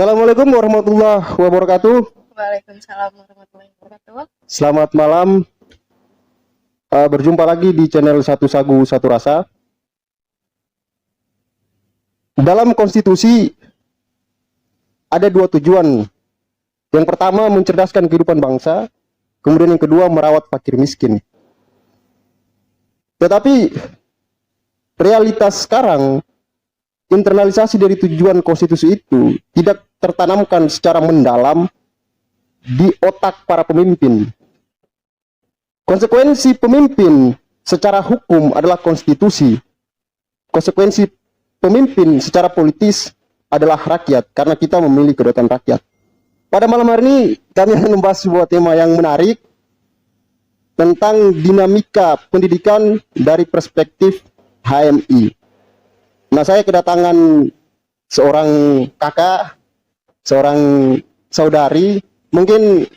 Assalamualaikum warahmatullahi wabarakatuh. Waalaikumsalam warahmatullahi wabarakatuh. Selamat malam. Berjumpa lagi di channel Satu Sagu Satu Rasa. Dalam konstitusi ada dua tujuan. Yang pertama mencerdaskan kehidupan bangsa, kemudian yang kedua merawat fakir miskin. Tetapi realitas sekarang, internalisasi dari tujuan konstitusi itu tidak tertanamkan secara mendalam di otak para pemimpin. Konsekuensi pemimpin secara hukum adalah konstitusi. Konsekuensi pemimpin secara politis adalah rakyat, karena kita memilih kedaulatan rakyat. Pada malam hari ini kami akan membahas sebuah tema yang menarik tentang dinamika pendidikan dari perspektif HMI. Nah, saya kedatangan seorang kakak, seorang saudari. Mungkin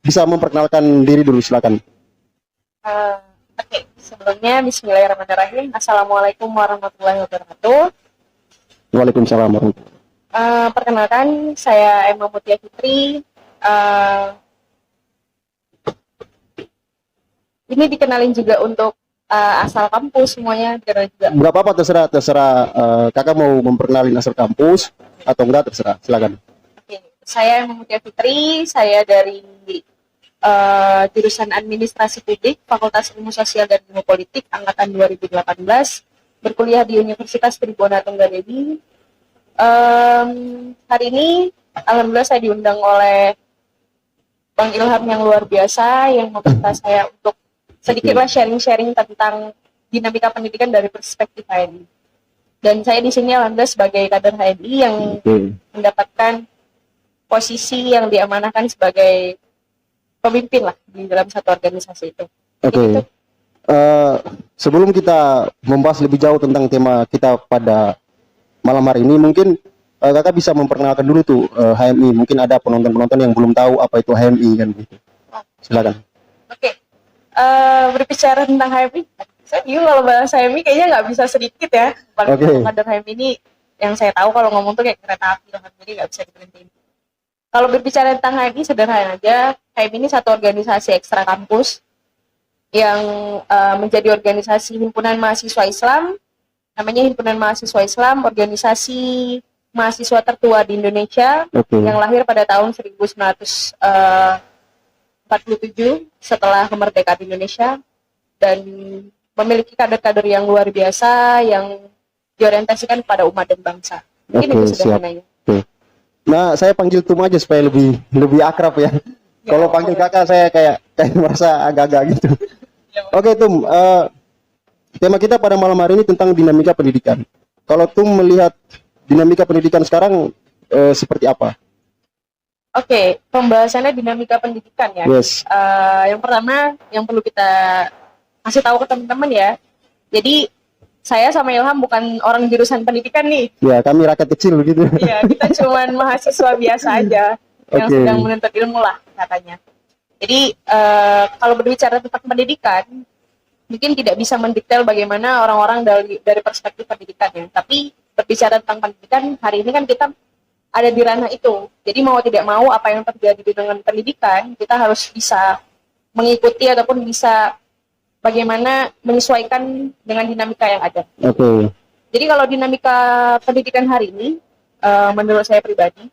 bisa memperkenalkan diri dulu, silakan. Oke, sebelumnya Bismillahirrahmanirrahim. Assalamualaikum warahmatullahi wabarakatuh. Waalaikumsalam warahmatullahi wabarakatuh. Perkenalkan, saya Emma Mutia Fitri. Ini dikenalin juga untuk asal kampus semuanya. Juga. Berapa apa terserah kakak mau memperkenalin asal kampus atau enggak, terserah, silakan. Oke, saya Emma Mutia Fitri. Saya dari jurusan Administrasi Publik, Fakultas Ilmu Sosial dan Ilmu Politik, angkatan 2018, berkuliah di Universitas Tribona Tunggadewi. Hari ini, alhamdulillah saya diundang oleh Bang Ilham yang luar biasa, yang meminta saya untuk sedikitlah sharing-sharing tentang dinamika pendidikan dari perspektif HMI. Dan saya di sini alhamdulillah sebagai kader HMI yang mendapatkan posisi yang diamanahkan sebagai pemimpin lah di dalam satu organisasi itu. Oke. Sebelum kita membahas lebih jauh tentang tema kita pada malam hari ini, mungkin kakak bisa memperkenalkan dulu tuh HMI. Mungkin ada penonton-penonton yang belum tahu apa itu HMI kan gitu. Silakan. Oke. Berbicara tentang HMI, saya bingung kalau bahas HMI kayaknya nggak bisa sedikit ya. Paling kader HMI ini yang saya tahu kalau ngomong tuh kayak kereta api, jadi nggak bisa diberhentiin. Kalau berbicara tentang HMI sederhana aja, HMI ini satu organisasi ekstra kampus yang menjadi organisasi himpunan mahasiswa Islam. Namanya Himpunan Mahasiswa Islam, organisasi mahasiswa tertua di Indonesia, yang lahir pada tahun 1947 setelah kemerdekaan Indonesia, dan memiliki kader-kader yang luar biasa yang diorientasikan pada umat dan bangsa. Ini sederhananya. Nah, saya panggil Tum aja supaya lebih akrab ya. Kalau panggil kakak saya kayak merasa agak-agak gitu. Oke, Tum. Tema kita pada malam hari ini tentang dinamika pendidikan. Kalau Tum melihat dinamika pendidikan sekarang seperti apa? Oke, pembahasannya dinamika pendidikan ya. Yes. Yang pertama yang perlu kita kasih tahu ke teman-teman ya. Jadi saya sama Ilham bukan orang jurusan pendidikan nih. Ya, kami rakyat kecil begitu. Iya, kita cuman mahasiswa biasa aja yang sedang menuntut ilmu lah katanya. Jadi kalau berbicara tentang pendidikan, mungkin tidak bisa mendetail bagaimana orang-orang dari perspektif pendidikan ya. Tapi berbicara tentang pendidikan, hari ini kan kita ada di ranah itu. Jadi mau tidak mau apa yang terjadi dengan pendidikan, kita harus bisa mengikuti ataupun bisa bagaimana menyesuaikan dengan dinamika yang ada. Jadi kalau dinamika pendidikan hari ini, menurut saya pribadi,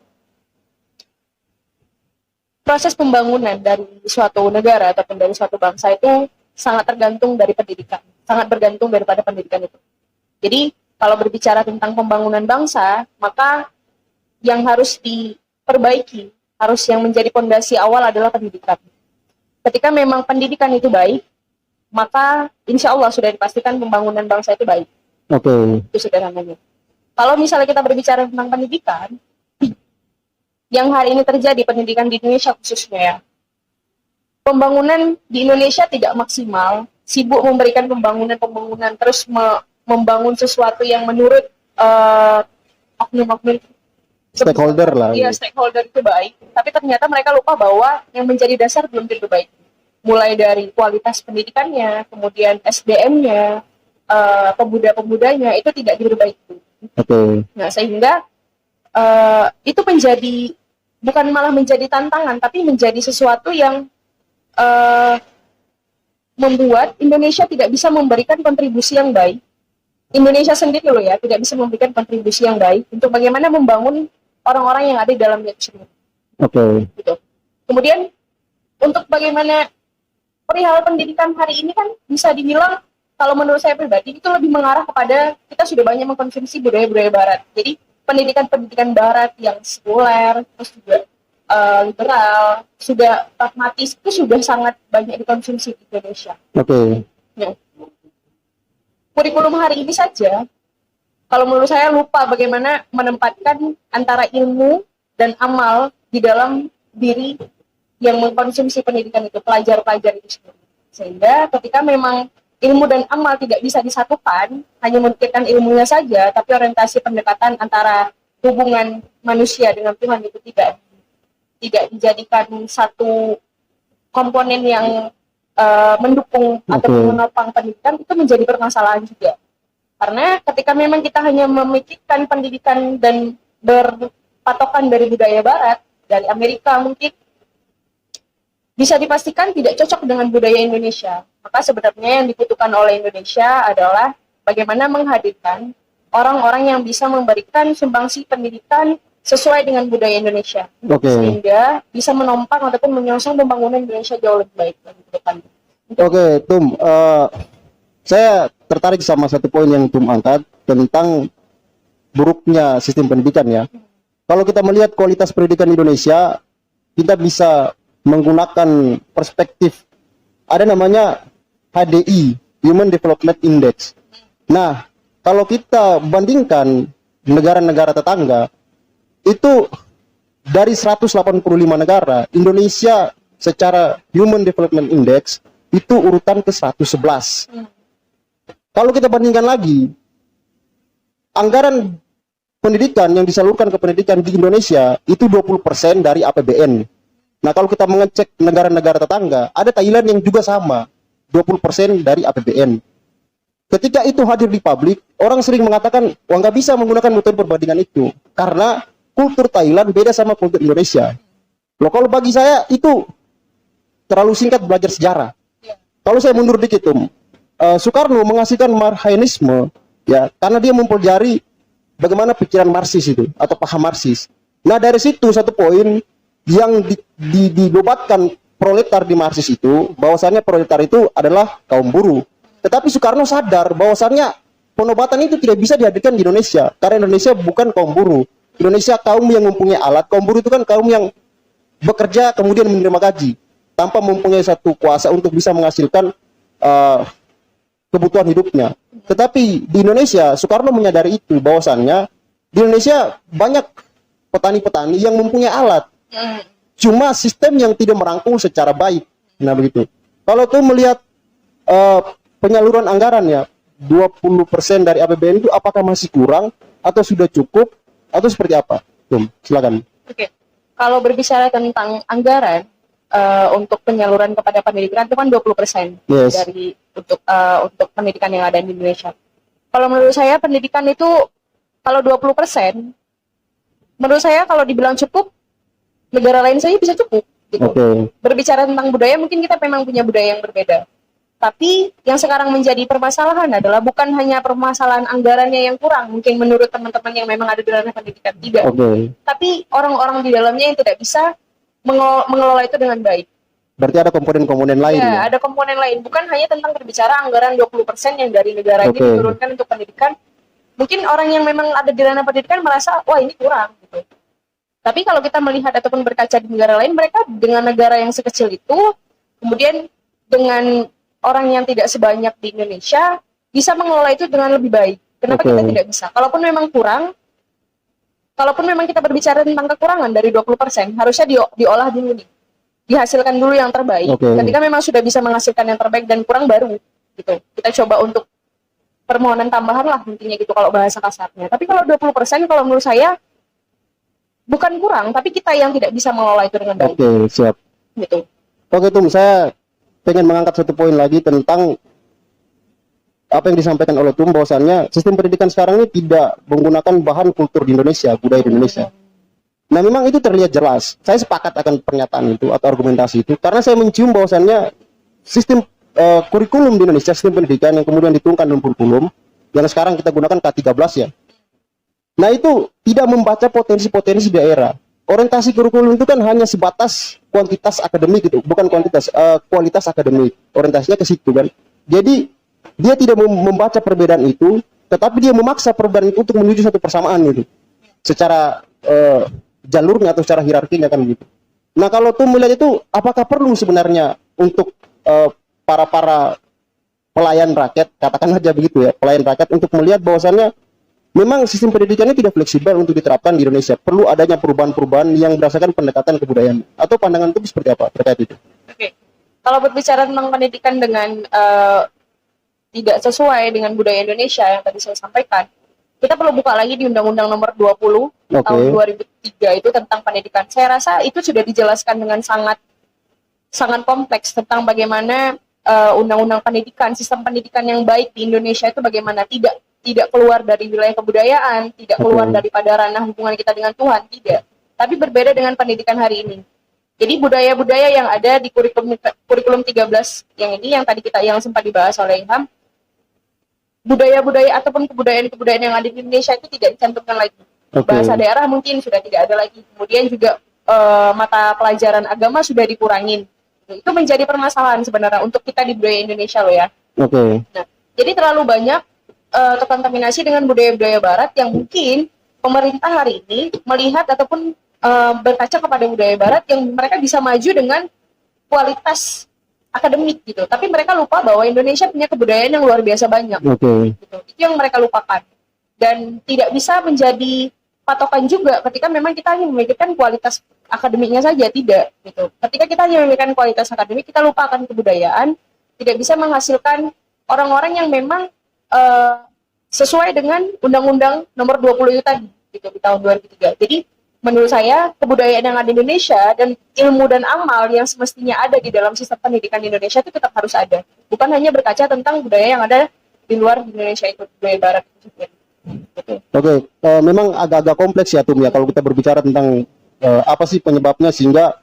proses pembangunan dari suatu negara ataupun dari suatu bangsa itu sangat tergantung dari pendidikan, sangat bergantung daripada pendidikan itu. Jadi kalau berbicara tentang pembangunan bangsa, maka yang harus diperbaiki, harus yang menjadi fondasi awal adalah pendidikan. Ketika memang pendidikan itu baik, maka insya Allah sudah dipastikan pembangunan bangsa itu baik. Itu sederhananya. Kalau misalnya kita berbicara tentang pendidikan, yang hari ini terjadi pendidikan di Indonesia khususnya ya, pembangunan di Indonesia tidak maksimal, sibuk memberikan pembangunan, terus membangun sesuatu yang menurut oknum-oknum stakeholder lah. Iya, stakeholder itu baik, tapi ternyata mereka lupa bahwa yang menjadi dasar belum tentu baik. Mulai dari kualitas pendidikannya, kemudian SDM-nya, pemuda-pemudanya itu tidak diperbaiki. Nah, sehingga itu menjadi bukan malah menjadi tantangan, tapi menjadi sesuatu yang membuat Indonesia tidak bisa memberikan kontribusi yang baik. Indonesia sendiri loh ya, tidak bisa memberikan kontribusi yang baik untuk bagaimana membangun orang-orang yang ada di dalamnya itu sendiri. Gitu. Kemudian untuk bagaimana perihal pendidikan hari ini kan bisa dibilang kalau menurut saya pribadi itu lebih mengarah kepada kita sudah banyak mengkonsumsi budaya-budaya barat. Jadi pendidikan barat yang sekuler, terus juga liberal, sudah pragmatis itu sudah sangat banyak dikonsumsi di Indonesia. Ya. Kurikulum hari ini saja, kalau menurut saya lupa bagaimana menempatkan antara ilmu dan amal di dalam diri yang mengkonsumsi pendidikan itu, pelajar-pelajar itu sendiri. Sehingga ketika memang ilmu dan amal tidak bisa disatukan, hanya memikirkan ilmunya saja, tapi orientasi pendekatan antara hubungan manusia dengan Tuhan itu tidak dijadikan satu komponen yang mendukung atau menopang pendidikan, itu menjadi permasalahan juga. Karena ketika memang kita hanya memikirkan pendidikan dan berpatokan dari budaya barat, dari Amerika mungkin, bisa dipastikan tidak cocok dengan budaya Indonesia. Maka sebenarnya yang dibutuhkan oleh Indonesia adalah bagaimana menghadirkan orang-orang yang bisa memberikan sumbangsi pendidikan sesuai dengan budaya Indonesia. Sehingga bisa menopang ataupun menyongsong pembangunan Indonesia jauh lebih baik lagi ke depan. Tum, saya tertarik sama satu poin yang Tum angkat tentang buruknya sistem pendidikan ya. Kalau kita melihat kualitas pendidikan Indonesia, kita bisa menggunakan perspektif ada namanya HDI, Human Development Index. Nah, kalau kita bandingkan negara-negara tetangga, itu dari 185 negara, Indonesia secara Human Development Index itu urutan ke 111. Kalau kita bandingkan lagi, anggaran pendidikan yang disalurkan ke pendidikan di Indonesia itu 20% dari APBN. Nah, kalau kita mengecek negara-negara tetangga, ada Thailand yang juga sama, 20% dari APBN. Ketika itu hadir di publik, orang sering mengatakan, wah nggak bisa menggunakan metode perbandingan itu, karena kultur Thailand beda sama kultur Indonesia. Loh, kalau bagi saya itu terlalu singkat belajar sejarah. Kalau saya mundur dikit, Soekarno menghasilkan Marxisme, ya, karena dia mempelajari bagaimana pikiran Marxis itu atau paham Marxis. Nah, dari situ satu poin yang dilobatkan proletar di Marxis itu, bahwasannya proletar itu adalah kaum buruh. Tetapi Soekarno sadar bahwasannya penobatan itu tidak bisa dihadirkan di Indonesia, karena Indonesia bukan kaum buruh. Indonesia kaum yang mempunyai alat. Kaum buruh itu kan kaum yang bekerja kemudian menerima gaji tanpa mempunyai satu kuasa untuk bisa menghasilkan kebutuhan hidupnya. Tetapi di Indonesia, Soekarno menyadari itu, bahwasannya di Indonesia banyak petani-petani yang mempunyai alat, cuma sistem yang tidak merangkul secara baik. Nah, begitu. Kalau tuh melihat penyaluran anggaran ya, 20% dari APBN itu apakah masih kurang atau sudah cukup atau seperti apa? Silakan. Oke. Kalau berbicara tentang anggaran untuk penyaluran kepada pendidikan itu kan 20% dari untuk pendidikan yang ada di Indonesia. Kalau menurut saya pendidikan itu kalau 20%, menurut saya kalau dibilang cukup, negara lain saja bisa cukup gitu. Berbicara tentang budaya, mungkin kita memang punya budaya yang berbeda. Tapi yang sekarang menjadi permasalahan adalah bukan hanya permasalahan anggarannya yang kurang, mungkin menurut teman-teman yang memang ada di ranah pendidikan, tidak. Tapi orang-orang di dalamnya yang tidak bisa mengelola itu dengan baik. Berarti ada komponen-komponen lain ya? Ada komponen lain. Bukan hanya tentang berbicara anggaran 20% yang dari negara ini diturunkan untuk pendidikan. Mungkin orang yang memang ada di ranah pendidikan merasa, wah ini kurang gitu. Tapi kalau kita melihat ataupun berkaca di negara lain, mereka dengan negara yang sekecil itu, kemudian dengan orang yang tidak sebanyak di Indonesia, bisa mengelola itu dengan lebih baik. Kenapa kita tidak bisa? Kalaupun memang kurang, kalaupun memang kita berbicara tentang kekurangan dari 20%, harusnya diolah dulu nih. Dihasilkan dulu yang terbaik. Ketika memang sudah bisa menghasilkan yang terbaik dan kurang baru, gitu. Kita coba untuk permohonan tambahan lah intinya gitu kalau bahasa kasarnya. Tapi kalau 20%, kalau menurut saya, bukan kurang, tapi kita yang tidak bisa mengelola itu dengan baik. Siap. Gitu. Tum, saya pengen mengangkat satu poin lagi tentang apa yang disampaikan oleh Tum bahwasannya sistem pendidikan sekarang ini tidak menggunakan bahan kultur di Indonesia, budaya di Indonesia. Nah, memang itu terlihat jelas. Saya sepakat akan pernyataan itu atau argumentasi itu karena saya mencium bahwasannya sistem kurikulum di Indonesia, sistem pendidikan yang kemudian dituangkan dalam kurikulum yang sekarang kita gunakan K13 ya. Nah, itu tidak membaca potensi-potensi daerah. Orientasi kurikulum itu kan hanya sebatas kuantitas akademik gitu, bukan kuantitas, kualitas akademik. Orientasinya ke situ kan. Jadi dia tidak membaca perbedaan itu, tetapi dia memaksa perbedaan itu untuk menuju satu persamaan gitu. Secara jalurnya atau secara hierarkinya kan gitu. Nah, kalau tuh melihat itu, apakah perlu sebenarnya untuk para pelayan rakyat, katakan aja begitu ya, pelayan rakyat untuk melihat bahwasannya memang sistem pendidikannya tidak fleksibel untuk diterapkan di Indonesia. Perlu adanya perubahan-perubahan yang berdasarkan pendekatan kebudayaan. Atau pandangan itu seperti apa terkait itu? Oke. Kalau berbicara tentang pendidikan dengan tidak sesuai dengan budaya Indonesia yang tadi saya sampaikan, kita perlu buka lagi di Undang-Undang Nomor 20 tahun 2003 itu tentang pendidikan. Saya rasa itu sudah dijelaskan dengan sangat kompleks tentang bagaimana undang-undang pendidikan, sistem pendidikan yang baik di Indonesia itu bagaimana tidak keluar dari wilayah kebudayaan, tidak keluar daripada ranah hubungan kita dengan Tuhan, tidak. Tapi berbeda dengan pendidikan hari ini. Jadi budaya-budaya yang ada di kurikulum 13 yang tadi yang sempat dibahas oleh Ilham, budaya-budaya ataupun kebudayaan-kebudayaan yang ada di Indonesia itu tidak dicantumkan lagi. Bahasa daerah mungkin sudah tidak ada lagi. Kemudian juga mata pelajaran agama sudah dikurangin. Itu menjadi permasalahan sebenarnya untuk kita di budaya Indonesia loh ya. Nah, jadi terlalu banyak terkontaminasi dengan budaya-budaya Barat yang mungkin pemerintah hari ini melihat ataupun berkaca kepada budaya Barat yang mereka bisa maju dengan kualitas akademik gitu. Tapi mereka lupa bahwa Indonesia punya kebudayaan yang luar biasa banyak. Gitu. Itu yang mereka lupakan. Dan tidak bisa menjadi patokan juga ketika memang kita hanya memikirkan kualitas akademiknya saja, tidak gitu. Ketika kita hanya memikirkan kualitas akademik, kita lupakan kebudayaan, tidak bisa menghasilkan orang-orang yang memang sesuai dengan Undang-Undang Nomor 20 itu tadi gitu di tahun 2003. Jadi menurut saya kebudayaan yang ada di Indonesia dan ilmu dan amal yang semestinya ada di dalam sistem pendidikan di Indonesia itu tetap harus ada. Bukan hanya berkaca tentang budaya yang ada di luar Indonesia itu, budaya Barat itu juga. Memang agak-agak kompleks ya Tum ya kalau kita berbicara tentang apa sih penyebabnya sehingga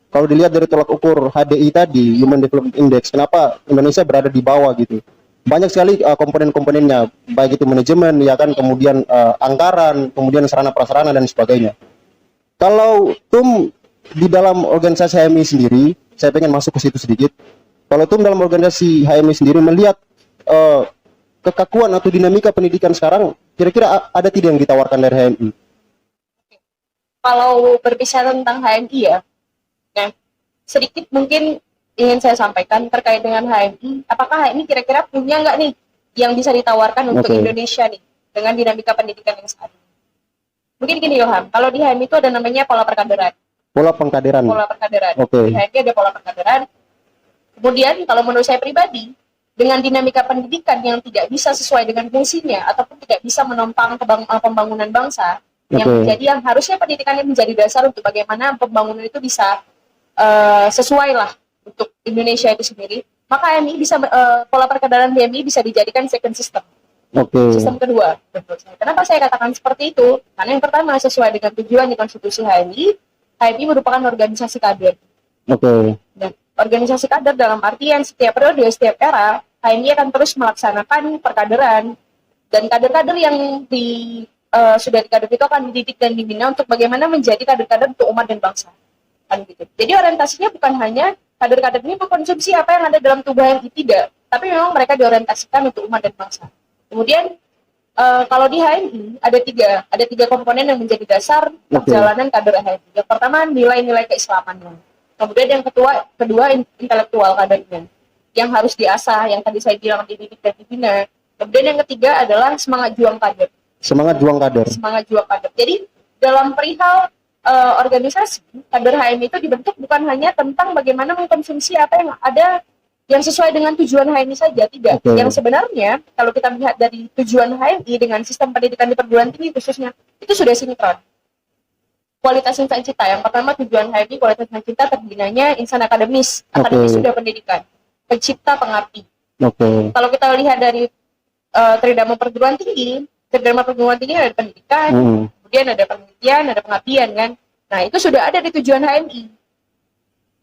kalau dilihat dari tolak ukur HDI tadi, Human Development Index, kenapa Indonesia berada di bawah gitu. Banyak sekali komponen-komponennya, baik itu manajemen, ya kan, kemudian anggaran, kemudian sarana-prasarana dan sebagainya. Kalau Tum di dalam organisasi HMI sendiri, saya pengen masuk ke situ sedikit. Kalau Tum dalam organisasi HMI sendiri melihat kekakuan atau dinamika pendidikan sekarang, kira-kira ada tidak yang ditawarkan dari HMI? Kalau berbicara tentang HMI ya, nah sedikit mungkin ingin saya sampaikan terkait dengan HMI. Apakah HMI kira-kira punya nggak nih yang bisa ditawarkan untuk Indonesia nih dengan dinamika pendidikan yang saat ini? Mungkin gini Ilham, kalau di HMI itu ada namanya pola perkaderan. Pola pengkaderan. Di HMI ada pola perkaderan. Kemudian kalau menurut saya pribadi, dengan dinamika pendidikan yang tidak bisa sesuai dengan fungsinya ataupun tidak bisa menopang pembangunan bangsa, yang harusnya pendidikannya menjadi dasar untuk bagaimana pembangunan itu bisa sesuai lah untuk Indonesia itu sendiri, maka HMI bisa pola perkaderan HMI bisa dijadikan second system. Sistem kedua. Kenapa saya katakan seperti itu? Karena yang pertama sesuai dengan tujuan di konstitusi HMI merupakan organisasi kader. Dan organisasi kader dalam artian setiap periode, setiap era, HMI akan terus melaksanakan perkaderan dan kader-kader yang sudah dikader itu akan dididik dan dibina untuk bagaimana menjadi kader-kader untuk umat dan bangsa. Kan gitu. Jadi orientasinya bukan hanya kader-kader ini mengkonsumsi apa yang ada dalam tubuh HMI, tidak, tapi memang mereka diorientasikan untuk umat dan bangsa. Kemudian kalau di HMI ada tiga komponen yang menjadi dasar perjalanan kader HMI. Yang pertama nilai-nilai keislaman. Kemudian yang kedua intelektual kadernya yang harus diasah, yang tadi saya bilang dididik dan dibina. Kemudian yang ketiga adalah semangat juang kader. Jadi dalam perihal organisasi, kader HMI itu dibentuk bukan hanya tentang bagaimana mengkonsumsi apa yang ada yang sesuai dengan tujuan HMI saja, tidak. Yang sebenarnya kalau kita melihat dari tujuan HMI dengan sistem pendidikan di perguruan tinggi khususnya, itu sudah sinkron. Kualitas insan cita, yang pertama tujuan HMI kualitas insan cita terbinanya insan akademis sudah pendidikan, pencipta pengabdi. Oke. Kalau kita lihat dari tridharma perguruan tinggi ada pendidikan, kemudian ada penelitian, ada pengabdian kan. Nah, itu sudah ada di tujuan HMI.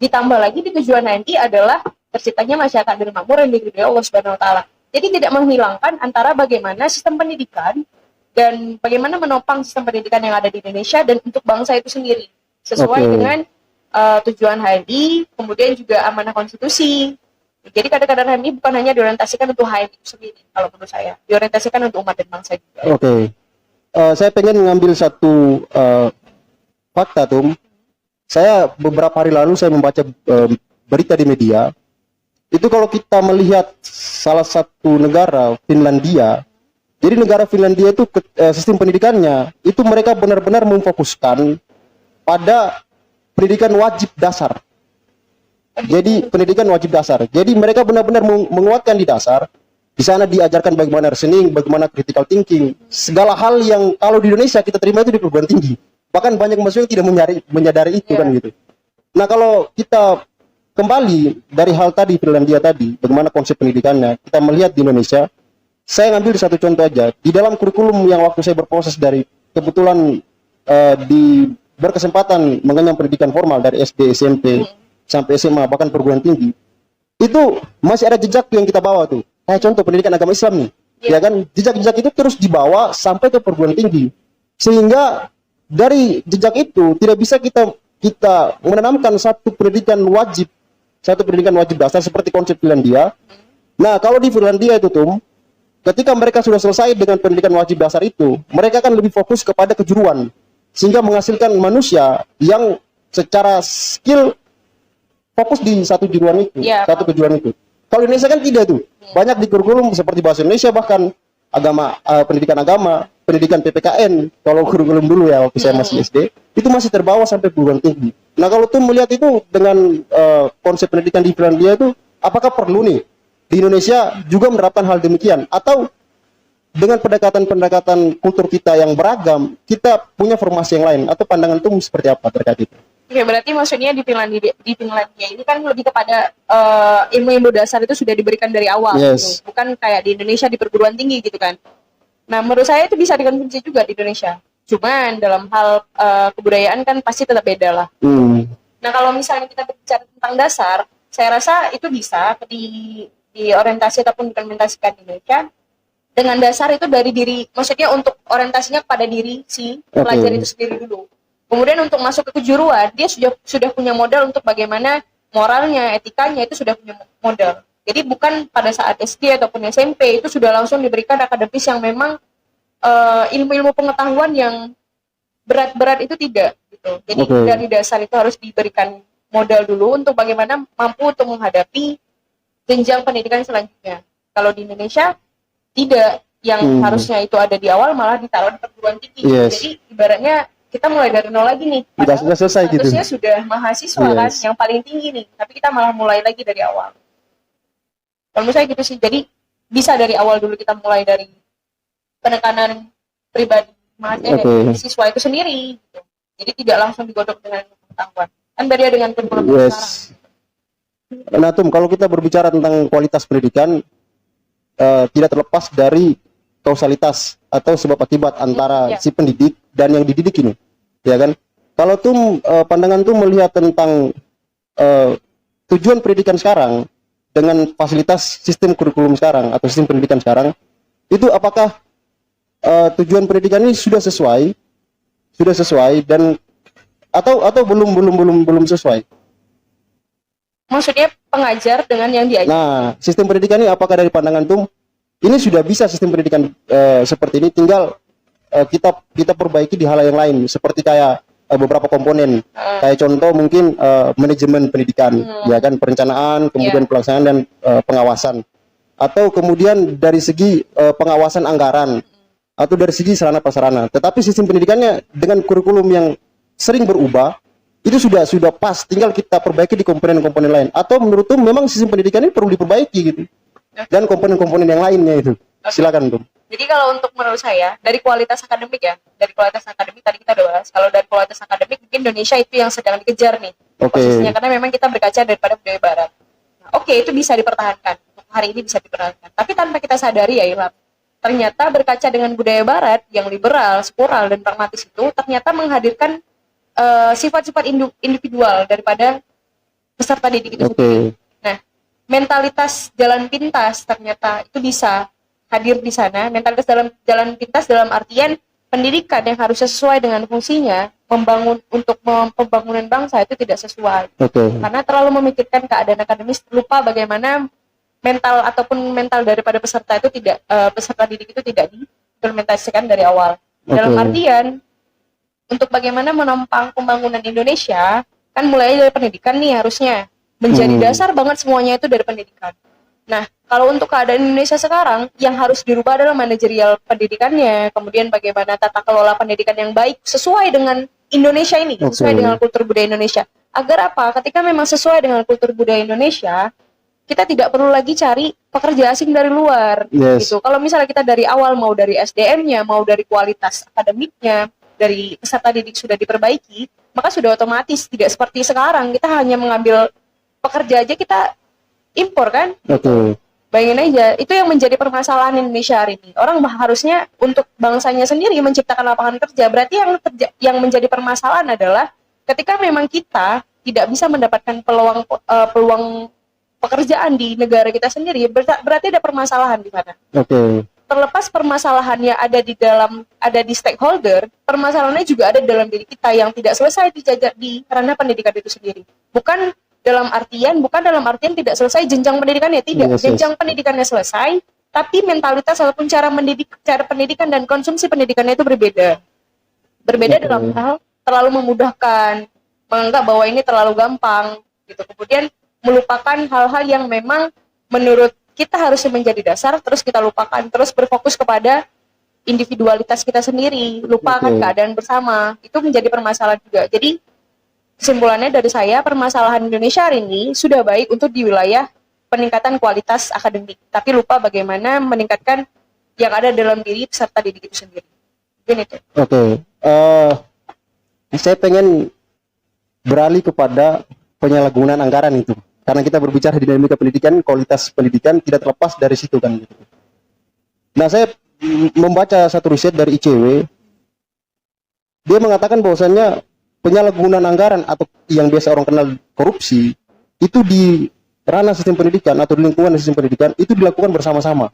Ditambah lagi di tujuan HMI adalah terciptanya masyarakat adil makmur yang diridhoi Allah Subhanahu wa taala. Jadi tidak menghilangkan antara bagaimana sistem pendidikan dan bagaimana menopang sistem pendidikan yang ada di Indonesia dan untuk bangsa itu sendiri. Sesuai dengan tujuan HMI, kemudian juga amanah konstitusi. Jadi kadang-kadang HMI bukan hanya diorientasikan untuk HMI itu sendiri, kalau menurut saya. Diorientasikan untuk umat dan bangsa juga. Oke. Saya pengen mengambil satu fakta, Tum. Saya beberapa hari lalu saya membaca berita di media. Itu kalau kita melihat salah satu negara, Finlandia. Jadi negara Finlandia itu sistem pendidikannya, itu mereka benar-benar memfokuskan pada pendidikan wajib dasar. Jadi pendidikan wajib dasar. Jadi mereka benar-benar menguatkan di dasar. Di sana diajarkan bagaimana reasoning, bagaimana critical thinking, segala hal yang kalau di Indonesia kita terima itu di perguruan tinggi. Bahkan banyak mahasiswa yang tidak menyadari itu kan gitu. Nah, kalau kita kembali dari hal tadi Finlandia tadi, bagaimana konsep pendidikannya, kita melihat di Indonesia. Saya ngambil satu contoh aja. Di dalam kurikulum yang waktu saya berproses dari kebetulan berkesempatan mengenyam pendidikan formal dari SD, SMP sampai SMA bahkan perguruan tinggi, itu masih ada jejak yang kita bawa tuh. Kayak contoh pendidikan agama Islam nih, ya kan, jejak-jejak itu terus dibawa sampai ke perguruan tinggi, sehingga dari jejak itu tidak bisa kita menanamkan satu pendidikan wajib dasar seperti konsep Finlandia. Nah, kalau di Finlandia itu tuh, ketika mereka sudah selesai dengan pendidikan wajib dasar itu, mereka akan lebih fokus kepada kejuruan, sehingga menghasilkan manusia yang secara skill fokus di satu juruan itu, satu kejuruan itu. Kalau Indonesia kan tidak tuh. Banyak di kurikulum seperti bahasa Indonesia, bahkan pendidikan PPKN, kalau kurikulum dulu ya waktu saya masih SD, itu masih terbawa sampai perguruan tinggi. Nah, kalau tuh melihat itu dengan konsep pendidikan di Finlandia itu, apakah perlu nih di Indonesia juga menerapkan hal demikian, atau dengan pendekatan kultur kita yang beragam, kita punya formasi yang lain, atau pandangan itu seperti apa terkait itu? Oke, berarti maksudnya di Finlandia ini kan lebih kepada ilmu-ilmu dasar itu sudah diberikan dari awal, gitu. Bukan kayak di Indonesia di perguruan tinggi gitu kan. Nah, menurut saya itu bisa dikonsumsi juga di Indonesia. Cuman dalam hal kebudayaan kan pasti tetap beda lah. Nah, kalau misalnya kita berbicara tentang dasar, saya rasa itu bisa di orientasi ataupun diimplementasikan di Indonesia dengan dasar itu dari diri, maksudnya untuk orientasinya pada diri si pelajar itu sendiri dulu. Kemudian untuk masuk ke kejuruan, dia sudah punya modal untuk bagaimana moralnya, etikanya itu sudah punya modal. Jadi bukan pada saat SD ataupun SMP itu sudah langsung diberikan akademis yang memang ilmu-ilmu pengetahuan yang berat-berat itu tidak gitu. Jadi dari dasar itu harus diberikan modal dulu untuk bagaimana mampu untuk menghadapi jenjang pendidikan selanjutnya. Kalau di Indonesia tidak, yang harusnya itu ada di awal malah ditaruh di perguruan tinggi. Jadi ibaratnya kita mulai dari nol lagi nih. Sudah selesai gitu. Harusnya sudah mahasiswa kan yang paling tinggi nih, tapi kita malah mulai lagi dari awal. Kalau menurut saya gitu sih. Jadi bisa dari awal dulu kita mulai dari penekanan pribadi siswa itu sendiri. Gitu. Jadi tidak langsung digodok dengan pengetahuan. Kan beda dengan kurikulum sekarang. Nah, Tum, kalau kita berbicara tentang kualitas pendidikan, tidak terlepas dari kausalitas atau sebab akibat antara si pendidik dan yang dididik ini, ya kan? Kalau pandangan melihat tentang tujuan pendidikan sekarang dengan fasilitas sistem kurikulum sekarang atau sistem pendidikan sekarang, itu apakah tujuan pendidikan ini sudah sesuai dan atau belum sesuai? Maksudnya pengajar dengan yang diajar. Nah, sistem pendidikan ini apakah dari pandangan ini sudah bisa sistem pendidikan seperti ini, tinggal kita perbaiki di hal yang lain, seperti kayak beberapa komponen, kayak contoh mungkin manajemen pendidikan, ya kan, perencanaan, kemudian pelaksanaan dan pengawasan, atau kemudian dari segi pengawasan anggaran, atau dari segi sarana prasarana. Tetapi sistem pendidikannya dengan kurikulum yang sering berubah, itu sudah pas, tinggal kita perbaiki di komponen-komponen lain. Atau menurut memang sistem pendidikan ini perlu diperbaiki gitu. Dan komponen-komponen yang lainnya itu. Silakan, Tum. Jadi kalau untuk menurut saya, dari kualitas akademik tadi kita udah bahas. Kalau dari kualitas akademik, mungkin Indonesia itu yang sedang dikejar nih posisinya, karena memang kita berkaca daripada budaya Barat. Nah, itu bisa dipertahankan untuk hari ini bisa dipertahankan. Tapi tanpa kita sadari ya Ilham, ternyata berkaca dengan budaya Barat yang liberal, sekular, dan pragmatis itu ternyata menghadirkan sifat-sifat individual daripada peserta didik itu sendiri. Nah, mentalitas jalan pintas ternyata itu bisa hadir di sana. Mentalitas dalam jalan pintas dalam artian pendidikan yang harus sesuai dengan fungsinya untuk pembangunan bangsa itu tidak sesuai. Karena terlalu memikirkan keadaan akademis, lupa bagaimana mental daripada peserta itu peserta didik itu tidak diimplementasikan dari awal. Dalam artian untuk bagaimana menopang pembangunan Indonesia, kan mulai dari pendidikan nih harusnya menjadi dasar banget semuanya itu dari pendidikan. Nah, kalau untuk keadaan Indonesia sekarang, yang harus dirubah adalah manajerial pendidikannya, kemudian bagaimana tata kelola pendidikan yang baik sesuai dengan Indonesia ini, sesuai dengan kultur budaya Indonesia. Agar apa? Ketika memang sesuai dengan kultur budaya Indonesia, kita tidak perlu lagi cari pekerja asing dari luar. Gitu. Kalau misalnya kita dari awal mau dari SDM-nya, mau dari kualitas akademiknya, dari peserta didik sudah diperbaiki, maka sudah otomatis tidak seperti sekarang kita hanya mengambil pekerja aja kita impor kan. Bayangin aja, itu yang menjadi permasalahan Indonesia hari ini. Orang harusnya untuk bangsanya sendiri menciptakan lapangan kerja. Berarti yang menjadi permasalahan adalah ketika memang kita tidak bisa mendapatkan peluang pekerjaan di negara kita sendiri, berarti ada permasalahan di sana. Terlepas permasalahannya ada di stakeholder, permasalahannya juga ada dalam diri kita yang tidak selesai dijajak di ranah pendidikan itu sendiri. Bukan dalam artian tidak selesai jenjang pendidikannya, tidak. Jenjang pendidikannya selesai, tapi mentalitas ataupun cara pendidikan dan konsumsi pendidikannya itu berbeda. Dalam hal terlalu memudahkan, menganggap bahwa ini terlalu gampang, gitu. Kemudian melupakan hal-hal yang memang menurut kita harusnya menjadi dasar, terus kita lupakan, terus berfokus kepada individualitas kita sendiri, lupakan keadaan bersama. Itu menjadi permasalahan juga. Jadi kesimpulannya dari saya, permasalahan Indonesia hari ini sudah baik untuk di wilayah peningkatan kualitas akademik, tapi lupa bagaimana meningkatkan yang ada dalam diri peserta didik itu sendiri. Mungkin itu. Saya pengen beralih kepada penyalahgunaan anggaran itu. Karena kita berbicara dinamika pendidikan, kualitas pendidikan tidak terlepas dari situ kan. Nah, saya membaca satu riset dari ICW, dia mengatakan bahwasannya penyalahgunaan anggaran atau yang biasa orang kenal korupsi itu di ranah sistem pendidikan atau di lingkungan sistem pendidikan itu dilakukan bersama-sama.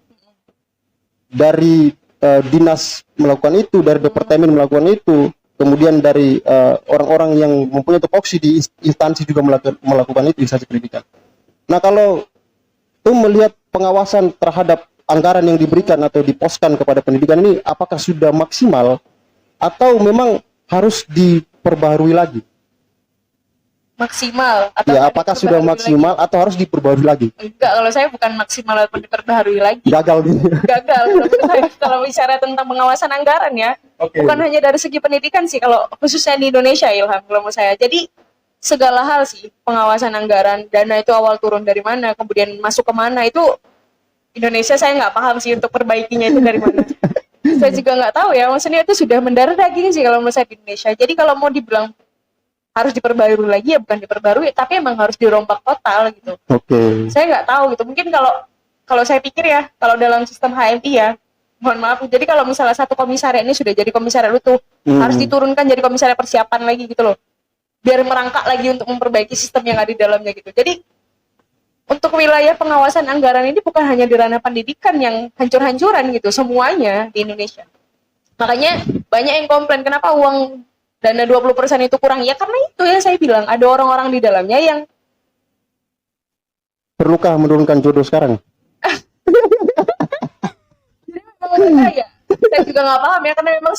Dari dinas melakukan itu, dari departemen melakukan itu, kemudian dari orang-orang yang mempunyai tupoksi di instansi juga melakukan itu, instansi pendidikan. Nah, kalau itu melihat pengawasan terhadap anggaran yang diberikan atau diposkan kepada pendidikan ini, apakah sudah maksimal atau memang harus diperbaharui lagi? Maksimal atau ya, apakah sudah maksimal lagi? Atau harus diperbaharui lagi? Enggak, kalau saya bukan maksimal atau diperbaharui lagi. Gagal gitu. Gagal. Kalau bicara tentang pengawasan anggaran ya, bukan hanya dari segi pendidikan sih, kalau khususnya di Indonesia Ilham, kalau menurut saya. Jadi segala hal sih, pengawasan anggaran, dana itu awal turun dari mana, kemudian masuk ke mana, itu Indonesia saya nggak paham sih untuk perbaikinya itu dari mana. Saya juga nggak tahu ya, maksudnya itu sudah mendarah daging sih kalau menurut saya di Indonesia. Jadi kalau mau dibilang harus diperbarui lagi ya bukan diperbarui, tapi emang harus dirombak total gitu. Saya nggak tahu gitu. Mungkin kalau saya pikir ya, kalau dalam sistem HMI ya, mohon maaf. Jadi kalau misalnya satu komisariat ini sudah jadi komisariat utuh, harus diturunkan jadi komisariat persiapan lagi gitu loh, biar merangkak lagi untuk memperbaiki sistem yang ada di dalamnya gitu. Jadi untuk wilayah pengawasan anggaran ini bukan hanya di ranah pendidikan yang hancur-hancuran gitu, semuanya di Indonesia. Makanya banyak yang komplain kenapa uang dana 20% itu kurang. Ya karena itu ya saya bilang, ada orang-orang di dalamnya yang perlukah menurunkan jodoh sekarang? Jadi memang saya juga nggak paham ya, karena memang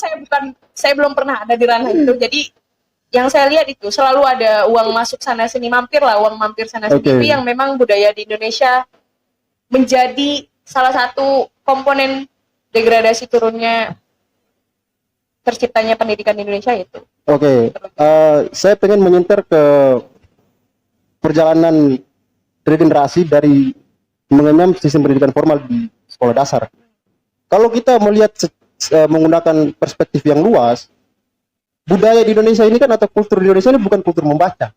saya belum pernah ada di ranah itu. Jadi yang saya lihat itu selalu ada uang masuk sana sini, uang mampir sana sini. Itu yang memang budaya di Indonesia menjadi salah satu komponen degradasi turunnya terciptanya pendidikan di Indonesia itu. Saya pengen menyentir ke perjalanan regenerasi dari mengenyam sistem pendidikan formal di sekolah dasar. Kalau kita melihat menggunakan perspektif yang luas, budaya di Indonesia ini kan atau kultur di Indonesia ini bukan kultur membaca.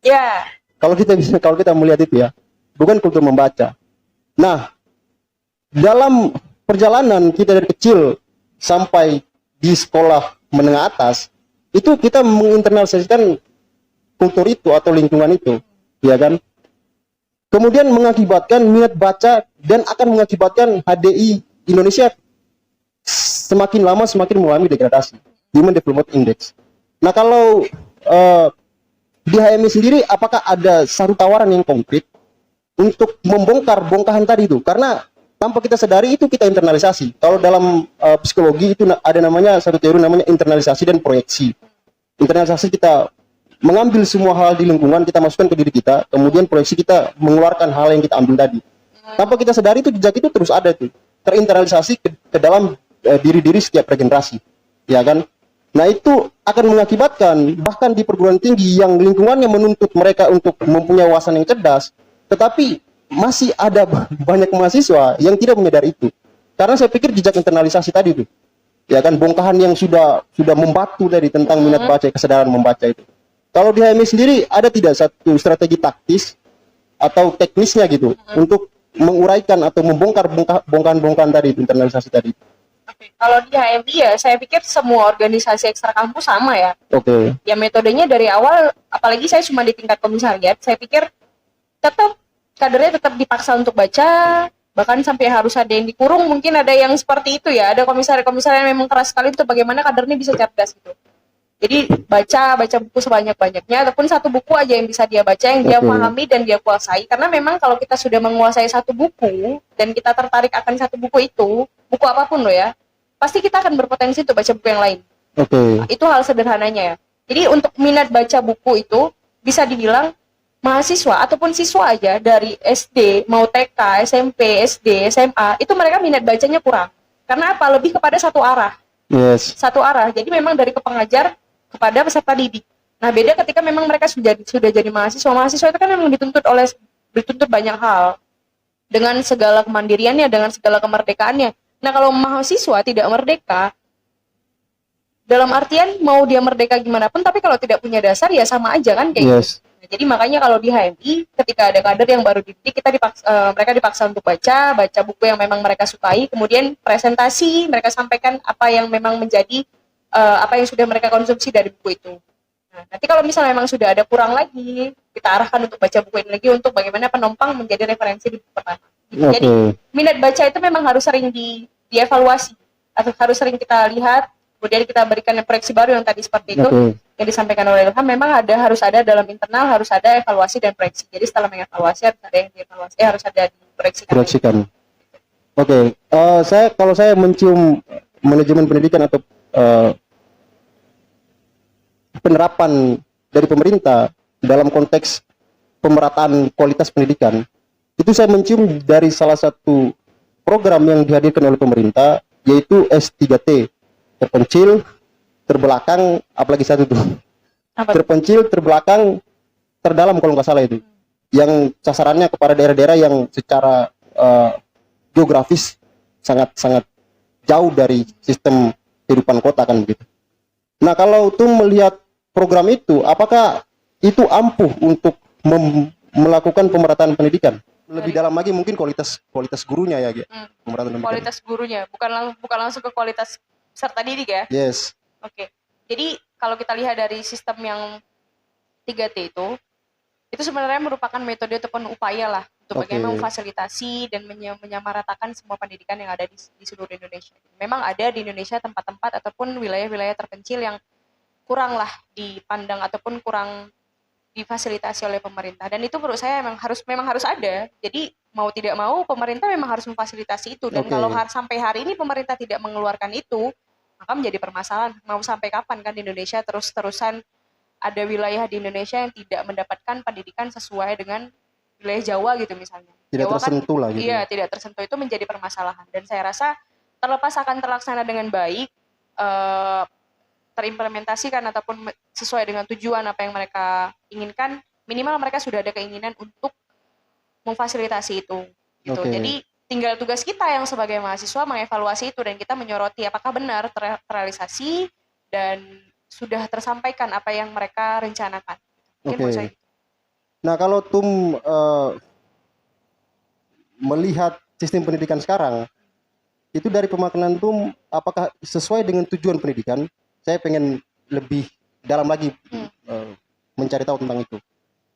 Ya. Kalau kita melihat itu ya, bukan kultur membaca. Nah, dalam perjalanan kita dari kecil sampai di sekolah menengah atas, itu kita menginternalisasikan kultur itu atau lingkungan itu, ya kan? Kemudian mengakibatkan minat baca dan akan mengakibatkan HDI Indonesia semakin lama semakin mengalami degradasi, Human Development Index. Nah, kalau di HMI sendiri, apakah ada satu tawaran yang konkret untuk membongkar bongkahan tadi itu? Karena tanpa kita sadari itu kita internalisasi. Kalau dalam psikologi itu ada namanya satu teori namanya internalisasi dan proyeksi. Internalisasi kita mengambil semua hal di lingkungan, kita masukkan ke diri kita, kemudian proyeksi kita mengeluarkan hal yang kita ambil tadi. Tanpa kita sadari itu jejak itu terus ada tuh, terinternalisasi ke dalam diri-diri setiap regenerasi, ya kan? Nah, itu akan mengakibatkan bahkan di perguruan tinggi yang lingkungannya menuntut mereka untuk mempunyai wawasan yang cerdas, tetapi masih ada banyak mahasiswa yang tidak menyadari itu. Karena saya pikir jejak internalisasi tadi itu, ya kan, bongkahan yang sudah membatu tadi tentang minat baca, kesadaran membaca itu. Kalau di HMI sendiri ada tidak satu strategi taktis atau teknisnya gitu untuk menguraikan atau membongkar bongkahan tadi, internalisasi tadi? Oke. Kalau di HMI ya, saya pikir semua organisasi ekstra kampus sama ya. Oke. Ya metodenya dari awal, apalagi saya cuma di tingkat komisariat, saya pikir tetap kadernya tetap dipaksa untuk baca, bahkan sampai harus ada yang dikurung, mungkin ada yang seperti itu ya. Ada komisaris-komisaris yang memang keras sekali untuk bagaimana kadernya bisa cerdas gitu. Jadi baca buku sebanyak-banyaknya, ataupun satu buku aja yang bisa dia baca, yang dia pahami dan dia kuasai. Karena memang kalau kita sudah menguasai satu buku dan kita tertarik akan satu buku itu, buku apapun loh ya, pasti kita akan berpotensi untuk baca buku yang lain. Nah, itu hal sederhananya ya. Jadi untuk minat baca buku itu bisa dibilang mahasiswa ataupun siswa aja dari SD, mau TK, SMP, SD, SMA, itu mereka minat bacanya kurang. Karena apa? Lebih kepada satu arah. Yes. Satu arah. Jadi memang dari kepengajar kepada peserta didik. Nah, beda ketika memang mereka sudah jadi mahasiswa. Mahasiswa itu kan memang dituntut banyak hal dengan segala kemandiriannya, dengan segala kemerdekaannya. Nah, kalau mahasiswa tidak merdeka, dalam artian mau dia merdeka gimana pun, tapi kalau tidak punya dasar ya sama aja kan kayak gitu. Nah, jadi makanya kalau di HMI ketika ada kader yang baru dididik, mereka dipaksa untuk baca buku yang memang mereka sukai, kemudian presentasi mereka sampaikan apa yang memang menjadi apa yang sudah mereka konsumsi dari buku itu. Nah, nanti kalau misalnya memang sudah ada kurang lagi, kita arahkan untuk baca buku ini lagi untuk bagaimana penumpang menjadi referensi di buku pertama. Jadi minat baca itu memang harus sering dievaluasi, atau harus sering kita lihat, kemudian kita berikan proyeksi baru yang tadi seperti itu yang disampaikan oleh Ilham. Memang harus ada dalam internal, harus ada evaluasi dan proyeksi. Jadi setelah mengevaluasi harus ada yang dievaluasi, harus ada diproyeksikan. Kalau saya mencium manajemen pendidikan atau penerapan dari pemerintah dalam konteks pemerataan kualitas pendidikan, itu saya mencium dari salah satu program yang dihadirkan oleh pemerintah, yaitu S3T, terpencil, terbelakang, apalagi satu itu, terpencil, terbelakang, terdalam kalau nggak salah itu, yang sasarannya kepada daerah-daerah yang secara geografis sangat jauh dari sistem kehidupan kota kan begitu. Nah, kalau tuh melihat program itu, apakah itu ampuh untuk melakukan pemerataan pendidikan? Lebih dalam lagi mungkin kualitas gurunya ya, pemerataan pendidikan. Kualitas gurunya, bukan langsung ke kualitas peserta didik ya? Yes. Oke. Jadi kalau kita lihat dari sistem yang 3T itu sebenarnya merupakan metode ataupun upaya lah untuk bagaimana memfasilitasi dan menyamaratakan semua pendidikan yang ada di seluruh Indonesia. Memang ada di Indonesia tempat-tempat ataupun wilayah-wilayah terpencil yang kurang lah dipandang ataupun kurang difasilitasi oleh pemerintah, dan itu menurut saya memang harus ada. Jadi mau tidak mau pemerintah memang harus memfasilitasi itu, dan kalau sampai hari ini pemerintah tidak mengeluarkan itu, maka menjadi permasalahan. Mau sampai kapan kan di Indonesia terus-terusan ada wilayah di Indonesia yang tidak mendapatkan pendidikan sesuai dengan wilayah Jawa gitu misalnya. Tidak Jawa tersentuh lah gitu. Iya, tidak tersentuh, itu menjadi permasalahan, dan saya rasa terlepas akan terlaksana dengan baik, terimplementasikan ataupun sesuai dengan tujuan apa yang mereka inginkan, minimal mereka sudah ada keinginan untuk memfasilitasi itu gitu. Jadi tinggal tugas kita yang sebagai mahasiswa mengevaluasi itu, dan kita menyoroti apakah benar terrealisasi dan sudah tersampaikan apa yang mereka rencanakan. Mungkin Nah, kalau melihat sistem pendidikan sekarang, itu dari pemaknaan TUM apakah sesuai dengan tujuan pendidikan? Saya pengen lebih dalam lagi mencari tahu tentang itu.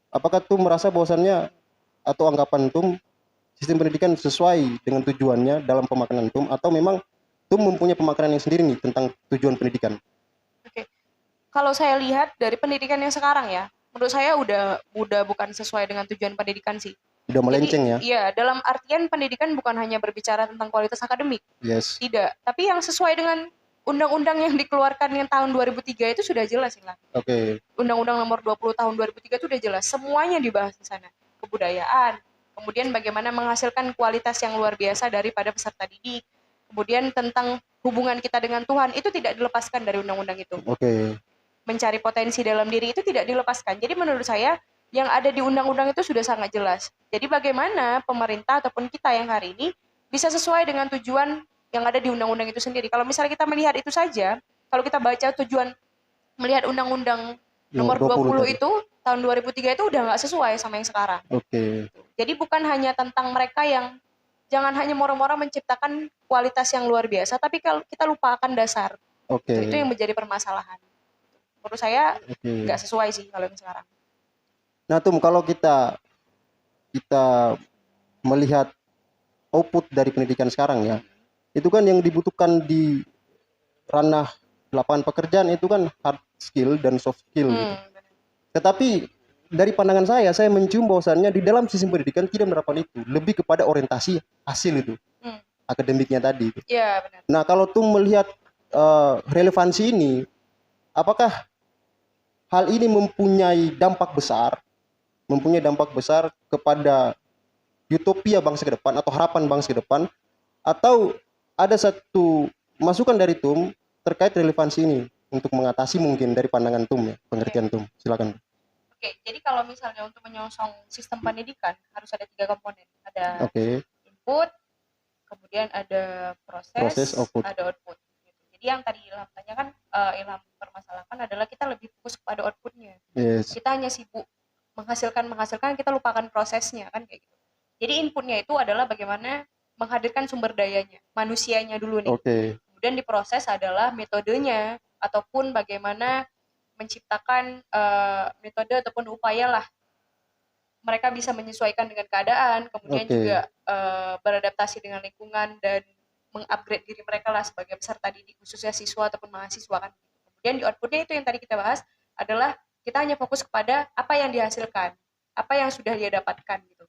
Apakah TUM merasa bahwasannya atau anggapan TUM sistem pendidikan sesuai dengan tujuannya dalam pemaknaan TUM, atau memang TUM mempunyai pemaknaan yang sendiri nih tentang tujuan pendidikan? Oke. Kalau saya lihat dari pendidikan yang sekarang ya, menurut saya udah bukan sesuai dengan tujuan pendidikan sih. Udah melenceng ya? Iya, dalam artian pendidikan bukan hanya berbicara tentang kualitas akademik, Yes. tidak. Tapi yang sesuai dengan undang-undang yang dikeluarkan yang tahun 2003 itu sudah jelas lah. Oke. Undang-undang nomor 20 tahun 2003 itu udah jelas. Semuanya dibahas di sana. Kebudayaan, kemudian bagaimana menghasilkan kualitas yang luar biasa daripada peserta didik. Kemudian tentang hubungan kita dengan Tuhan, itu tidak dilepaskan dari undang-undang itu. Oke. Mencari potensi dalam diri itu tidak dilepaskan. Jadi menurut saya yang ada di undang-undang itu sudah sangat jelas. Jadi bagaimana pemerintah ataupun kita yang hari ini bisa sesuai dengan tujuan yang ada di undang-undang itu sendiri. Kalau misalnya kita melihat itu saja, kalau kita baca tujuan melihat undang-undang nomor 20 tadi. itu tahun 2003 itu udah nggak sesuai sama yang sekarang. Oke. Jadi bukan hanya tentang mereka yang jangan hanya moro-moro menciptakan kualitas yang luar biasa, tapi kalau kita lupakan dasar. Oke. Itu yang menjadi permasalahan. Menurut saya Oke. nggak sesuai sih kalau yang sekarang. Nah, TUM, kalau kita melihat output dari pendidikan sekarang ya, itu kan yang dibutuhkan di ranah lapangan pekerjaan itu kan hard skill dan soft skill gitu. Benar. Tetapi dari pandangan saya mencium bahwasannya di dalam sistem pendidikan tidak menerapkan itu, lebih kepada orientasi hasil itu, akademiknya tadi. Iya, benar. Nah, kalau TUM melihat relevansi ini, apakah hal ini mempunyai dampak besar kepada utopia bangsa ke depan atau harapan bangsa ke depan, atau ada satu masukan dari TUM terkait relevansi ini untuk mengatasi mungkin dari pandangan TUM ya, pengertian TUM. Silakan. Oke, jadi kalau misalnya untuk menyongsong sistem pendidikan harus ada 3 komponen. Ada input, kemudian ada proses output. ada output. Gitu. Jadi yang tadi Ilham tanyakan, Ilham permasalahkan adalah kita lebih fokus kepada outputnya. Yes. Kita hanya sibuk menghasilkan, kita lupakan prosesnya kan kayak gitu. Jadi inputnya itu adalah bagaimana menghadirkan sumber dayanya, manusianya dulu nih. Oke. Kemudian diproses adalah metodenya ataupun bagaimana menciptakan metode ataupun upaya lah mereka bisa menyesuaikan dengan keadaan, kemudian juga beradaptasi dengan lingkungan dan mengupgrade diri mereka lah sebagai peserta didik, khususnya siswa ataupun mahasiswa kan. Kemudian di outputnya itu yang tadi kita bahas adalah kita hanya fokus kepada apa yang dihasilkan, apa yang sudah dia dapatkan gitu.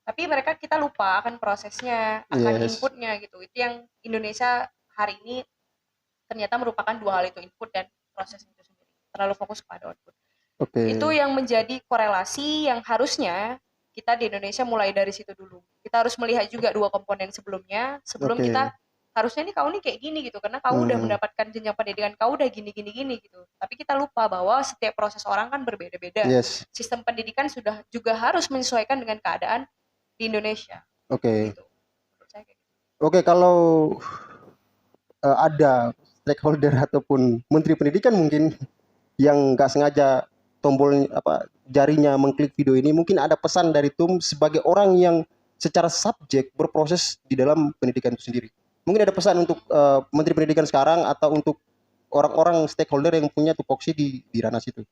Tapi kita lupa akan prosesnya, akan inputnya gitu. Itu yang Indonesia hari ini ternyata merupakan 2 hal itu, input dan proses itu sendiri. Terlalu fokus kepada output. Itu yang menjadi korelasi yang harusnya kita di Indonesia mulai dari situ dulu. Kita harus melihat juga 2 komponen sebelumnya, sebelum kita harusnya nih kau nih kayak gini gitu, karena kau udah mendapatkan jenjang pendidikan, kau udah gini gitu. Tapi kita lupa bahwa setiap proses orang kan berbeda-beda. Sistem pendidikan sudah juga harus menyesuaikan dengan keadaan di Indonesia. Gitu. Oke, kalau ada stakeholder ataupun menteri pendidikan mungkin yang nggak sengaja tombol jarinya mengklik video ini, mungkin ada pesan dari TUM sebagai orang yang secara subjek berproses di dalam pendidikan itu sendiri. Mungkin ada pesan untuk menteri pendidikan sekarang atau untuk orang-orang stakeholder yang punya tupoksi di ranah situ.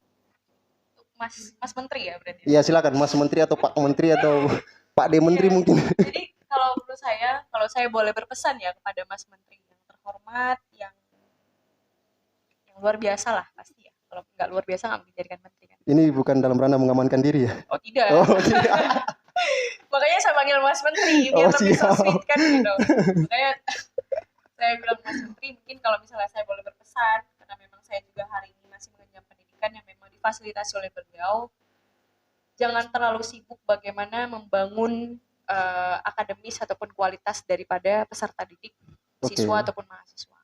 Mas Menteri ya berarti? Iya, silakan Mas Menteri atau Pak Menteri atau Pak D Menteri mungkin. Jadi kalau menurut saya, kalau saya boleh berpesan ya kepada Mas Menteri yang terhormat, yang luar biasa lah pasti ya. Kalau nggak luar biasa nggak mungkin jadikan menteri kan. Ini bukan dalam ranah mengamankan diri ya? Oh tidak. Makanya saya panggil Mas Menteri biar lebih so sweet kan gitu. Makanya saya bilang Mas Menteri, mungkin kalau misalnya saya boleh berpesan, karena memang saya juga hari ini masih mengenyam pendidikan yang memang difasilitasi oleh beliau, jangan terlalu sibuk bagaimana membangun akademis ataupun kualitas daripada peserta didik, siswa ataupun mahasiswa.